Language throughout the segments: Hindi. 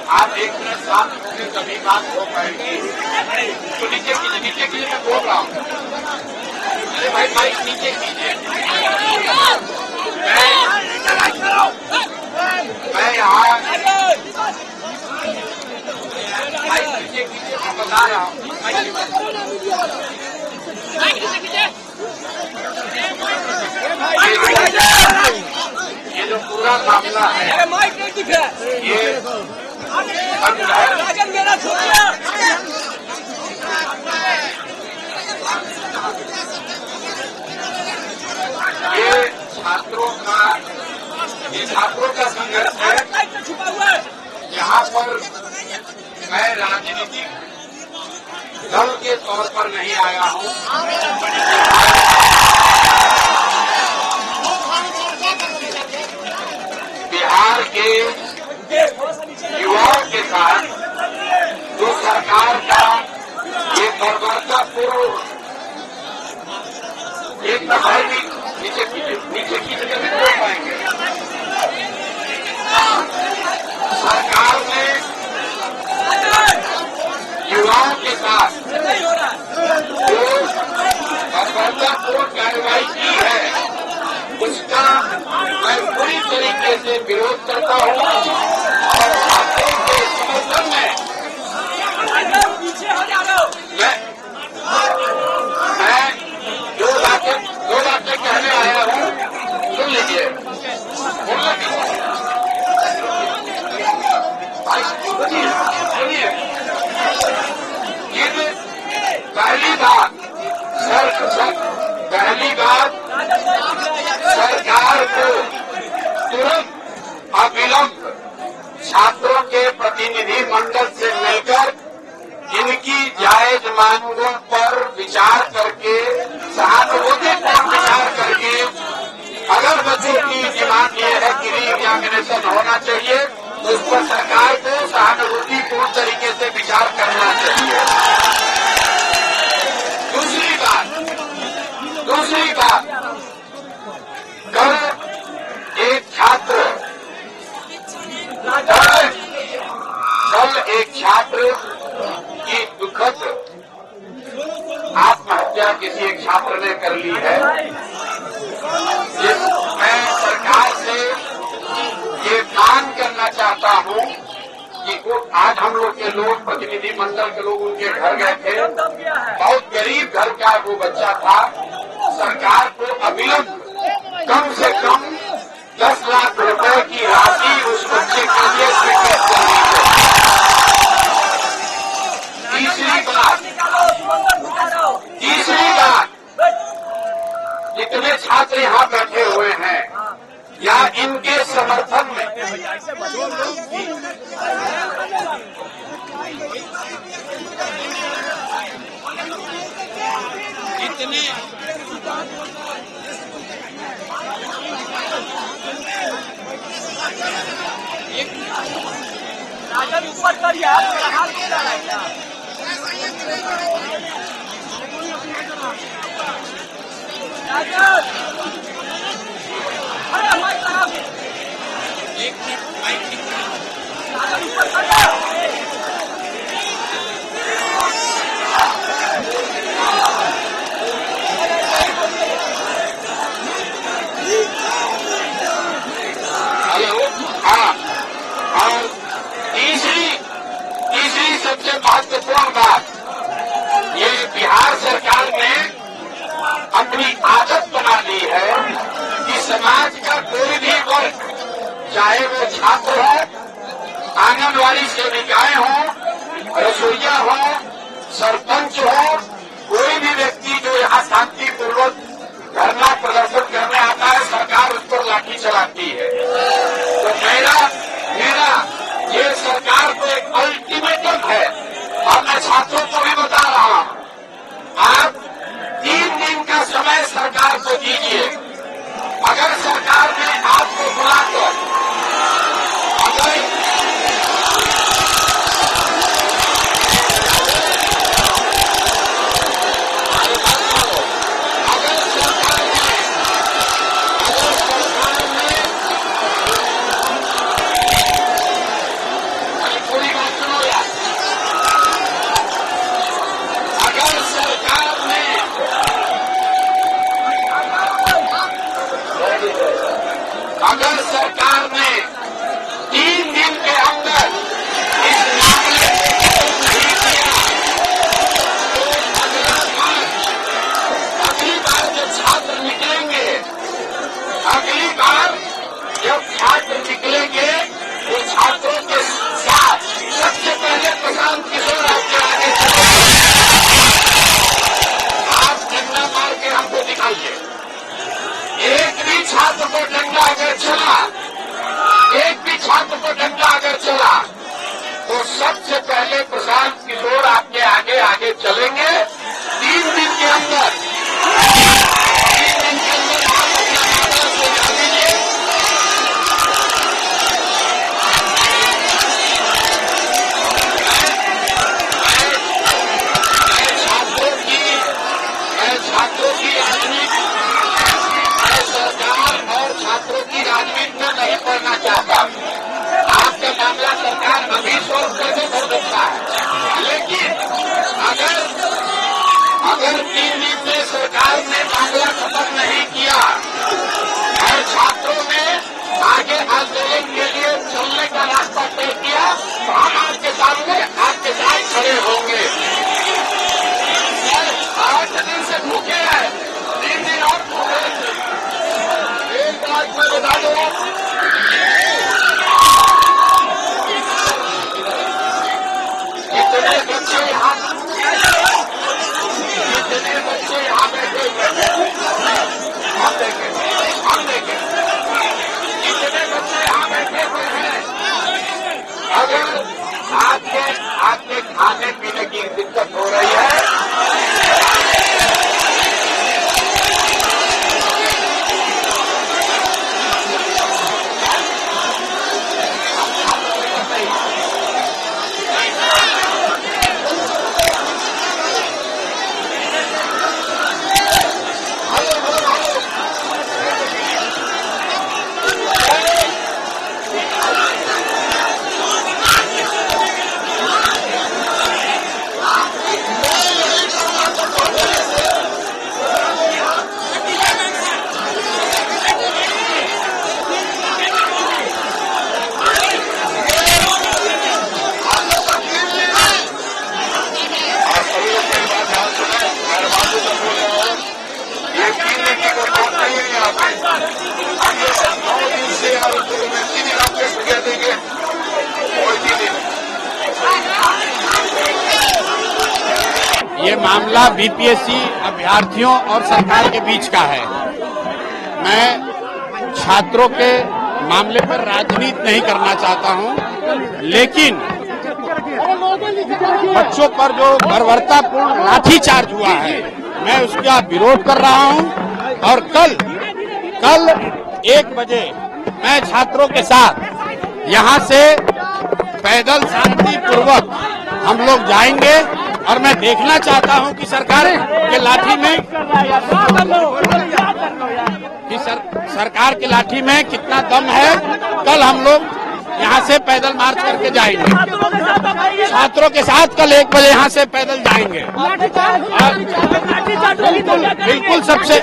आप एक मिनट साथ में सभी बात हो पाएगी तो नीचे कीजिए मैं बोल रहा हूँ। अरे भाई माइक नीचे कीजिए। मैं यहाँ माइक नीचे कीजिए, मैं बता रहा हूँ। ये जो पूरा मामला है ये राजन मेरा छोड़िए। ये छात्रों का संघर्ष है। यहाँ पर मैं राजनीतिक दल के तौर पर नहीं आया हूँ। बिहार के युवाओं के साथ जो सरकार का ये बर्बरतापूर्ण एक दफाई भी नीचे कीजिए नहीं बोल पाएंगे। सरकार ने युवाओं के साथ जो बर्बरतापूर्ण कार्रवाई की है उसका मैं पूरी तरीके से विरोध करता हूँ और छात्रों के समर्थन में मैं दो बातें कहने आया हूँ। सुन लीजिए, सुनिए। पहली बात सरकार को तुरंत अविलंब छात्रों के प्रतिनिधि मंडल से मिलकर इनकी जायज मांगों पर विचार करके सहानुभूतिपूर्ण विचार करके अगर बच्चों की डिमांड ये है कि री एग्जामिनेशन होना चाहिए तो उस पर सरकार को सहानुभूतिपूर्ण तरीके से विचार करना चाहिए। दूसरी बात कल एक छात्र की दुखद आत्महत्या किसी एक छात्र ने कर ली है। मैं सरकार से ये मांग करना चाहता हूँ कि आज हम लोग के लोग प्रतिनिधि मंडल के लोग उनके घर गए थे। बहुत गरीब घर का वो बच्चा था। सरकार को अविलंब कम से कम 10 लाख रुपए की राशि उस बच्चे के लिए स्वीकृत करनी है। तीसरी बात जितने छात्र यहाँ बैठे हुए हैं या इनके समर्थन में जितने राजन ऊपर करिए, हाथ क्या है तीसरी सबसे महत्वपूर्ण बात, ये बिहार सरकार ने अपनी आदत बना ली है कि समाज का कोई भी वर्ग, चाहे वो छात्र हो, आंगनवाड़ी सेविकाएं हो, रसोइया हो, सरपंच हो, कोई भी व्यक्ति जो यहाँ शांतिपूर्वक धरना प्रदर्शन करने आता है, सरकार उस पर लाठी चलाती है। तो मेरा ये सरकार को एक अल्टीमेटम है मैं छात्रों को भी बता रहा हूं, आप 3 दिन का समय सरकार को दीजिए। अगर सरकार ने आपको बुलाकर अगर सरकार ने 3 दिन के अंदर इस मामले को नहीं किया तो अगली बार जब छात्र निकलेंगे, तो छात्रों के साथ सबसे पहले प्रशांत किशोर आपके आगे चलेंगे। आप डंडा मार के हमको दिखाइए। एक भी छात्र को डंडा अगर चला, तो सबसे पहले प्रशांत किशोर आपके आगे चलेंगे। 3 दिन के अंदर आप अपना वादा सजा दीजिए। छात्रों की राजनीति, सरकार और छात्रों की राजनीति में नहीं पड़ना चाहता। आपका मामला सरकार अभी सोच करके कर सकता है, लेकिन अगर 3 दिन में सरकार ने मामला खत्म नहीं किया और छात्रों ने आगे आंदोलन के लिए चलने का रास्ता तय किया, तो हम आपके सामने आपके साथ खड़े होंगे। 8 दिन से भूखे हैं, 3 दिन और भूखे। एक बात मैं बता दो, कितने बच्चे यहाँ बैठे हुए हैं, हम देखें कितने बच्चे यहाँ बैठे हुए हैं। अगर आपके खाने पीने की दिक्कत हो रही है, ये मामला बीपीएससी अभ्यर्थियों और सरकार के बीच का है। मैं छात्रों के मामले पर राजनीति नहीं करना चाहता हूं, लेकिन बच्चों पर जो बर्बरतापूर्ण लाठीचार्ज हुआ है, मैं उसका विरोध कर रहा हूं। और कल 1 बजे मैं छात्रों के साथ यहां से पैदल शांतिपूर्वक हम लोग जाएंगे और मैं देखना चाहता हूं कि सरकार के लाठी में कितना दम है। कल हम लोग यहां से पैदल मार्च करके जाएंगे, छात्रों के साथ कल 1 बजे यहां से पैदल जाएंगे। बिल्कुल सबसे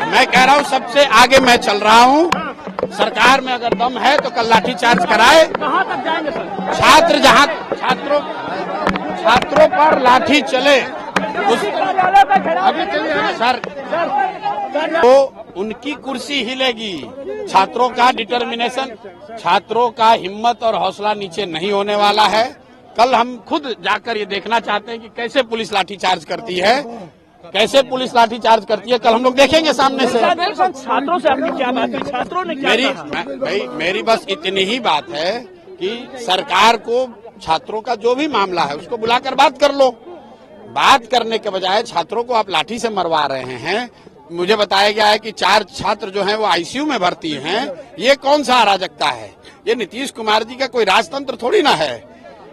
मैं कह रहा हूं सबसे आगे मैं चल रहा हूं। सरकार में अगर दम है तो कल लाठीचार्ज कराए। छात्रों पर लाठी चले तो उनकी कुर्सी हिलेगी। छात्रों का डिटर्मिनेशन, छात्रों का हिम्मत और हौसला नीचे नहीं होने वाला है। कल हम खुद जाकर ये देखना चाहते हैं कि कैसे पुलिस लाठीचार्ज करती है, कल हम लोग देखेंगे सामने से। छात्रों से आपकी क्या बात है? छात्रों ने क्या मेरी बस इतनी ही बात है कि सरकार को छात्रों का जो भी मामला है उसको बुलाकर बात कर लो। बात करने के बजाय छात्रों को आप लाठी से मरवा रहे हैं। मुझे बताया गया है कि 4 छात्र जो हैं वो आईसीयू में भर्ती हैं। ये कौन सा अराजकता है? ये नीतीश कुमार जी का कोई राजतंत्र थोड़ी ना है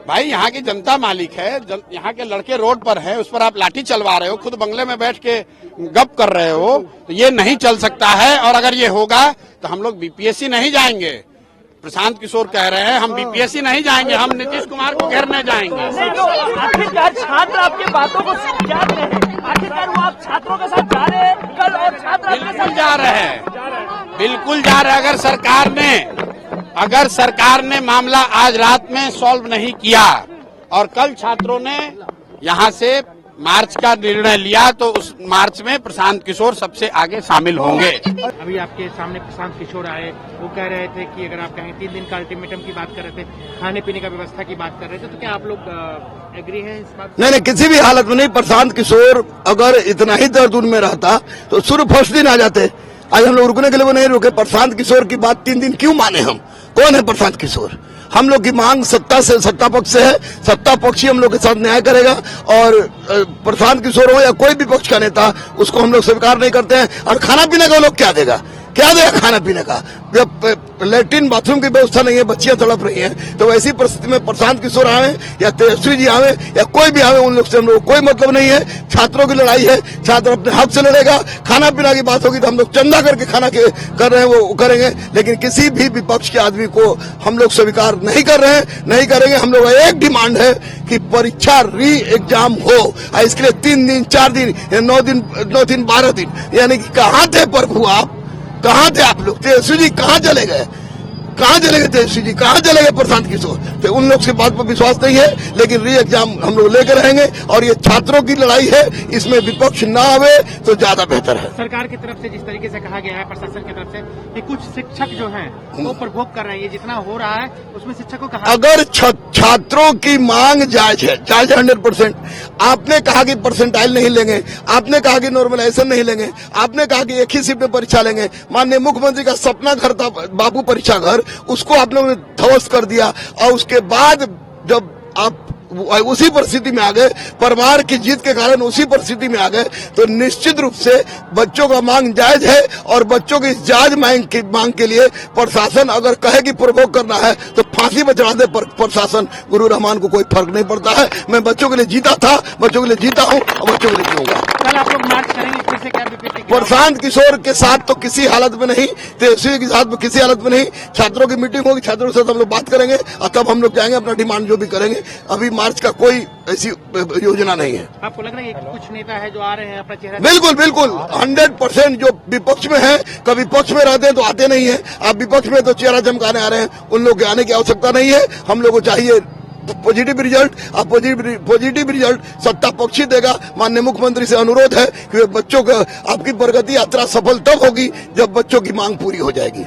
भाई। यहाँ की जनता मालिक है, यहाँ के लड़के रोड पर हैं, उस पर आप लाठी चलवा रहे हो, खुद बंगले में बैठ के गप कर रहे हो, तो ये नहीं चल सकता है। और अगर ये होगा तो हम लोग बीपीएससी नहीं जाएंगे। प्रशांत किशोर कह रहे हैं हम बीपीएससी नहीं जाएंगे, हम नीतीश कुमार को घेरने जाएंगे। नहीं तो आखिरकार छात्र आपकी बातों को जान रहे हैं, आखिरकार वो आप छात्रों के साथ जा रहे हैं कल, और छात्र बिल्कुल जा रहे हैं, बिल्कुल जा रहे हैं। अगर सरकार ने मामला आज रात में सॉल्व नहीं किया और कल छात्रों ने यहाँ से मार्च का निर्णय लिया तो उस मार्च में प्रशांत किशोर सबसे आगे शामिल होंगे। अभी आपके सामने प्रशांत किशोर आए, वो कह रहे थे कि अगर आप कहें 3 दिन का अल्टीमेटम की बात कर रहे थे, खाने पीने का व्यवस्था की बात कर रहे थे, तो क्या आप लोग एग्री हैं इस बात? नहीं, किसी भी हालत में नहीं। प्रशांत किशोर अगर इतना ही दर्द उनमें रहता तो शुरू फर्स्ट दिन आ जाते। आज हम लोग रुकने के लिए वो नहीं रुके। प्रशांत किशोर की बात 3 दिन क्यों माने हम? कौन है प्रशांत किशोर? हम लोग की मांग सत्ता पक्ष से है, सत्ता पक्ष ही हम लोग के साथ न्याय करेगा। और प्रशांत किशोर हो या कोई भी पक्ष का नेता, उसको हम लोग स्वीकार नहीं करते हैं। और खाना पीने का वो लोग क्या देगा खाना पीने का? जब लैट्रिन बाथरूम की व्यवस्था नहीं है, बच्चियां तड़प रही हैं, तो वैसी परिस्थिति में प्रशांत किशोर आवे या तेजस्वी जी आवे या कोई भी आवे, उन लोग से हम लोग कोई मतलब नहीं है। छात्रों की लड़ाई है, छात्र अपने हक से लड़ेगा। खाना पीना की बात होगी तो हम लोग चंदा करके खाना कर रहे हैं, वो करेंगे। लेकिन किसी भी विपक्ष के आदमी को हम लोग स्वीकार नहीं कर रहे हैं, नहीं करेंगे। हम लोग एक डिमांड है कि परीक्षा री एग्जाम हो। इसके लिए 3 दिन 4 दिन 9 दिन 12 दिन, यानी कि कहाँ थे प्रभु आप? कहाँ थे आप लोग? तेजस्वी जी कहाँ चले गए? तेजस्वी जी कहाँ चले गए? प्रशांत किशोर तो उन लोग से बात पर विश्वास नहीं है। लेकिन री एग्जाम हम लोग लेकर रहेंगे और ये छात्रों की लड़ाई है, इसमें विपक्ष ना आवे तो ज्यादा बेहतर है। सरकार की तरफ से जिस तरीके से कहा गया है, प्रशासन की तरफ से, कि कुछ शिक्षक जो हैं वो प्रभोग कर रहे हैं, ये जितना हो रहा है उसमें शिक्षकों का अगर छात्रों की मांग जायज है, जायज 100%। आपने कहा कि परसेंटाइल नहीं लेंगे, आपने कहा कि नॉर्मलाइजेशन नहीं लेंगे, आपने कहा कि एक ही शिफ्ट में परीक्षा लेंगे। माननीय मुख्यमंत्री का सपना घर था बाबू परीक्षा घर, उसको आप लोगों ने ध्वस्त कर दिया। और उसके बाद जब आप उसी परिस्थिति में आ गए, परिवार की जीत के कारण उसी परिस्थिति में आ गए, तो निश्चित रूप से बच्चों का मांग जायज है। और बच्चों की जायज मांग के लिए प्रशासन अगर कहे कि प्रभोग करना है तो फांसी पर चढ़ा दे प्रशासन। गुरु रहमान को कोई फर्क नहीं पड़ता है। मैं बच्चों के लिए जीता था, बच्चों के लिए जीता हूँ और बच्चों के लिए जीऊंगा। कल आप लोग मार्च करेंगे फिर से? क्या प्रशांत किशोर के साथ तो किसी हालत में नहीं, तेजस्वी के साथ किसी हालत में नहीं। छात्रों की मीटिंग होगी, छात्रों के साथ हम लोग बात करेंगे और तब हम लोग जाएंगे, अपना डिमांड जो भी करेंगे। अभी मार्च का कोई ऐसी योजना नहीं है। आपको लग रहा है कि कुछ नेता है जो आ रहे हैं अपना चेहरा? बिल्कुल 100% जो विपक्ष में है, कभी पक्ष में रहते हैं तो आते नहीं है। आप विपक्ष में तो चेहरा चमकाने आ रहे हैं, उन लोग के आने की आवश्यकता नहीं है। हम लोग को चाहिए पॉजिटिव रिजल्ट। अब पॉजिटिव रिजल्ट सत्ता पक्ष ही देगा। माननीय मुख्यमंत्री से अनुरोध है कि बच्चों का आपकी प्रगति यात्रा सफल तब होगी जब बच्चों की मांग पूरी हो जाएगी।